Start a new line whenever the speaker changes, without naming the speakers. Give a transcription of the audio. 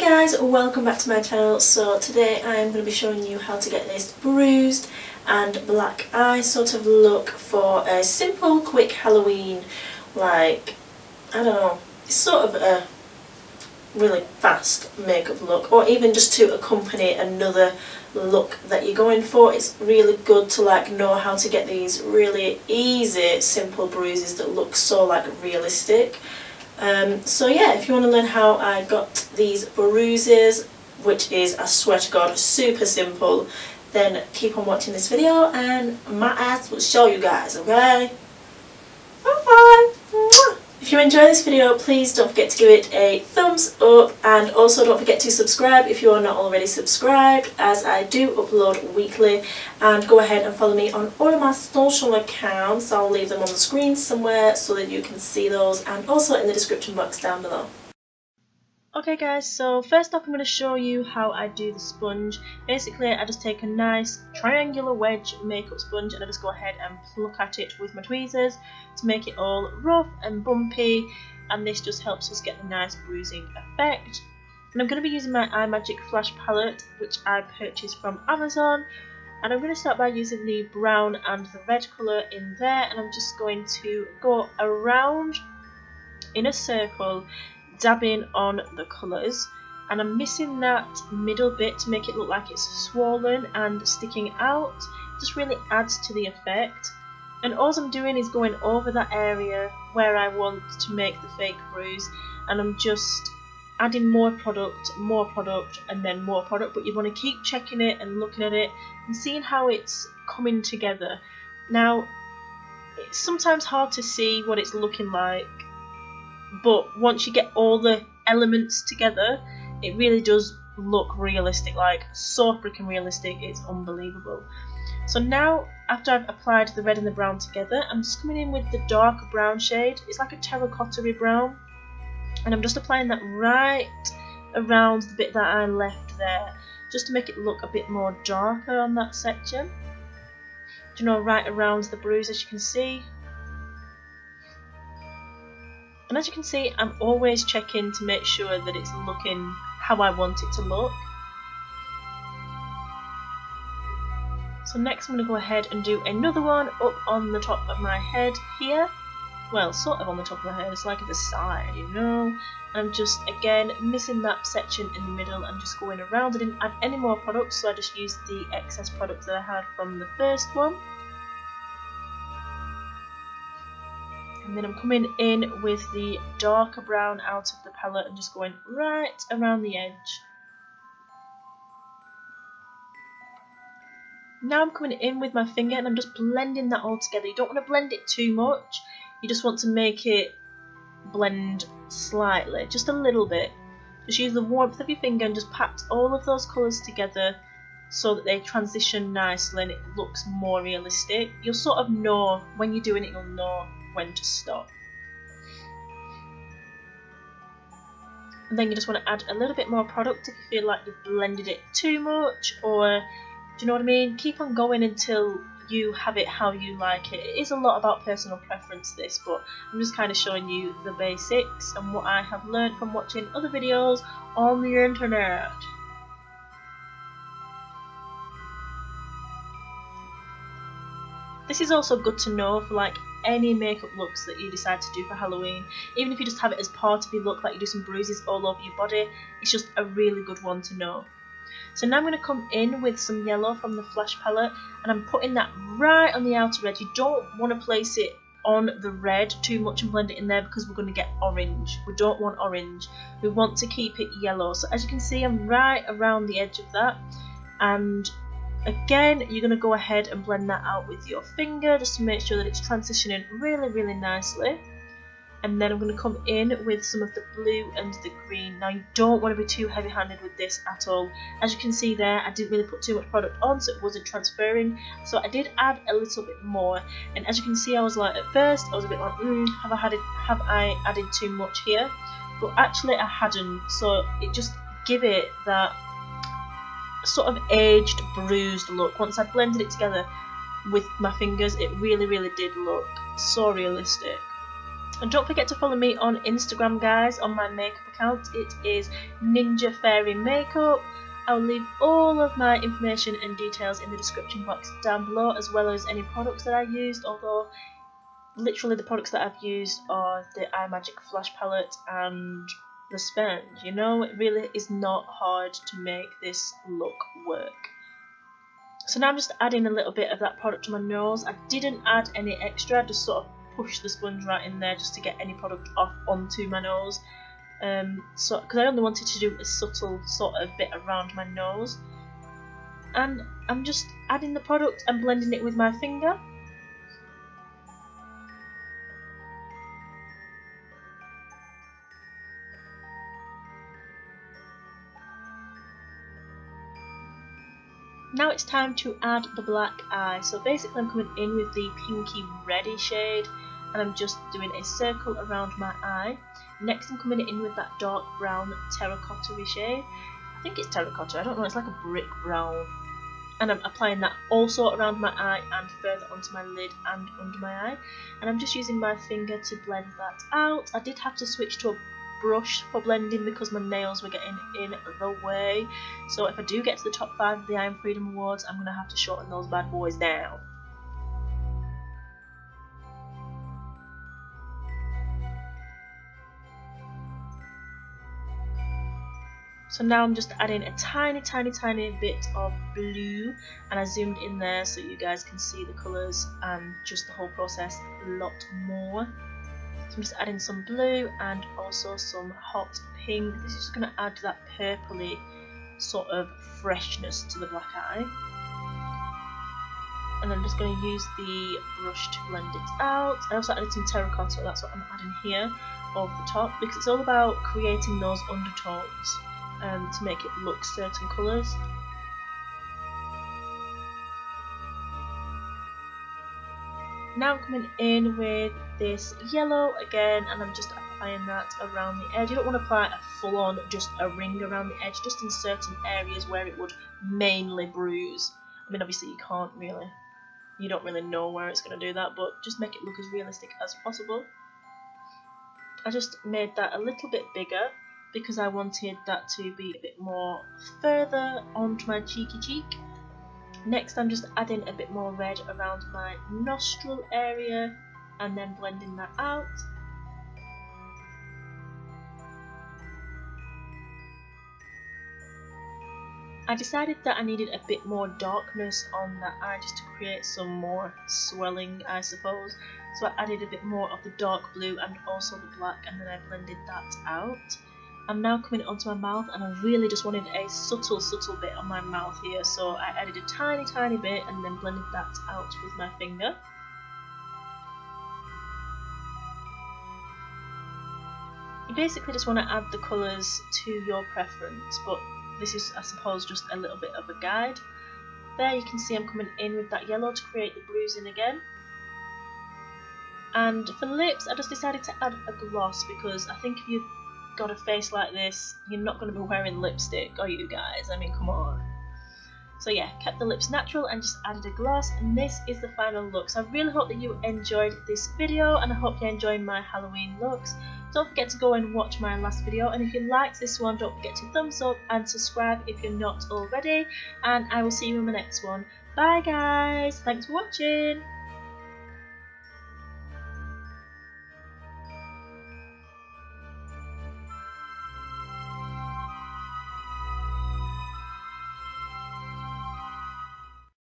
guys, welcome back to my channel. So today I am going to be showing you how to get this bruised and black eye sort of look for a simple quick Halloween, like, I don't know, it's sort of a really fast makeup look, or even just to accompany another look that you're going for. It's really good to know how to get these really easy simple bruises that look so realistic. So yeah, if you want to learn how I got these bruises, which is, I swear to God, super simple, then keep on watching this video and my ass will show you guys, okay? Bye! If you enjoy this video, please don't forget to give it a thumbs up, and also don't forget to subscribe if you are not already subscribed, as I do upload weekly. And go ahead and follow me on all of my social accounts. I'll leave them on the screen somewhere so that you can see those, and also in the description box down below. Okay guys, so first off I'm going to show you how I do the sponge. Basically I just take a nice triangular wedge makeup sponge and I just go ahead and pluck at it with my tweezers to make it all rough and bumpy, and this just helps us get the nice bruising effect. And I'm going to be using my iMagic Flash palette, which I purchased from Amazon, and I'm going to start by using the brown and the red colour in there, and I'm just going to go around in a circle, dabbing on the colours, and I'm missing that middle bit to make it look like it's swollen and sticking out. It just really adds to the effect, and all I'm doing is going over that area where I want to make the fake bruise, and I'm just adding more product, and then more product, but you want to keep checking it and looking at it and seeing how it's coming together. Now, it's sometimes hard to see what it's looking like, but once you get all the elements together, it really does look realistic, like so freaking realistic, it's unbelievable. So now, after I've applied the red and the brown together, I'm just coming in with the darker brown shade. It's like a terracotta-y brown, and I'm just applying that right around the bit that I left there, just to make it look a bit more darker on that section. You know, right around the bruise, as you can see. And as you can see, I'm always checking to make sure that it's looking how I want it to look. So next I'm going to go ahead and do another one up on the top of my head here. Well, sort of on the top of my head, it's like at the side, you know. And I'm just, again, missing that section in the middle and just going around. I didn't add any more products, so I just used the excess product that I had from the first one. And then I'm coming in with the darker brown out of the palette and just going right around the edge. Now I'm coming in with my finger and I'm just blending that all together. You don't want to blend it too much, you just want to make it blend slightly, just a little bit. Just use the warmth of your finger and just pat all of those colours together so that they transition nicely and it looks more realistic. You'll sort of know, when you're doing it, you'll know when to stop. And then you just want to add a little bit more product if you feel like you've blended it too much, or, do you know what I mean? Keep on going until you have it how you like it. It is a lot about personal preference, this, but I'm just kind of showing you the basics and what I have learned from watching other videos on the internet. This is also good to know for any makeup looks that you decide to do for Halloween. Even if you just have it as part of your look, like you do some bruises all over your body, it's just a really good one to know. So now I'm going to come in with some yellow from the Flash palette, and I'm putting that right on the outer edge. You don't want to place it on the red too much and blend it in there, because we're going to get orange. We don't want orange, we want to keep it yellow. So as you can see, I'm right around the edge of that, and again, you're going to go ahead and blend that out with your finger just to make sure that it's transitioning really, really nicely. And then I'm going to come in with some of the blue and the green. Now, you don't want to be too heavy-handed with this at all. As you can see there, I didn't really put too much product on, so it wasn't transferring. So I did add a little bit more. And as you can see, I was like, at first, I was a bit like, have I added too much here? But actually, I hadn't. So it just give it that sort of aged, bruised look. Once I blended it together with my fingers, it really, really did look so realistic. And don't forget to follow me on Instagram, guys, on my makeup account. It is Ninja Fairy Makeup. I'll leave all of my information and details in the description box down below, as well as any products that I used, although literally the products that I've used are the iMagic Flash Palette and the sponge. You know, it really is not hard to make this look work. So now I'm just adding a little bit of that product to my nose. I didn't add any extra, I just sort of pushed the sponge right in there just to get any product off onto my nose. So because I only wanted to do a subtle sort of bit around my nose. And I'm just adding the product and blending it with my finger. Now it's time to add the black eye. So basically I'm coming in with the pinky reddy shade and I'm just doing a circle around my eye. Next I'm coming in with that dark brown terracotta-y shade. I think it's terracotta, I don't know, it's like a brick brown. And I'm applying that also around my eye and further onto my lid and under my eye. And I'm just using my finger to blend that out. I did have to switch to a brush for blending because my nails were getting in the way. So if I do get to the top 5 of the I Am Freedom Awards, I'm going to have to shorten those bad boys down. So now I'm just adding a tiny bit of blue, and I zoomed in there so you guys can see the colours and just the whole process a lot more. So I'm just adding some blue and also some hot pink. This is just going to add that purpley sort of freshness to the black eye. And I'm just going to use the brush to blend it out. I also added some terracotta, that's what I'm adding here over the top, because it's all about creating those undertones to make it look certain colours. Now I'm coming in with this yellow again, and I'm just applying that around the edge. You don't want to apply a full-on, just a ring around the edge, just in certain areas where it would mainly bruise. I mean, obviously you don't really know where it's going to do that, but just make it look as realistic as possible. I just made that a little bit bigger because I wanted that to be a bit more further onto my cheeky cheek. Next I'm just adding a bit more red around my nostril area and then blending that out. I decided that I needed a bit more darkness on that eye just to create some more swelling, I suppose. So I added a bit more of the dark blue and also the black, and then I blended that out. I'm now coming onto my mouth, and I really just wanted a subtle bit on my mouth here, so I added a tiny bit and then blended that out with my finger. You basically just want to add the colours to your preference, but this is, I suppose, just a little bit of a guide. There you can see I'm coming in with that yellow to create the bruising again. And for the lips, I just decided to add a gloss because I think if you've got a face like this, you're not going to be wearing lipstick, are you guys? I mean, come on. So yeah, kept the lips natural and just added a gloss, and this is the final look. So I really hope that you enjoyed this video, and I hope you're enjoying my Halloween looks. Don't forget to go and watch my last video, and if you liked this one, don't forget to thumbs up and subscribe if you're not already, and I will see you in my next one. Bye guys, thanks for watching.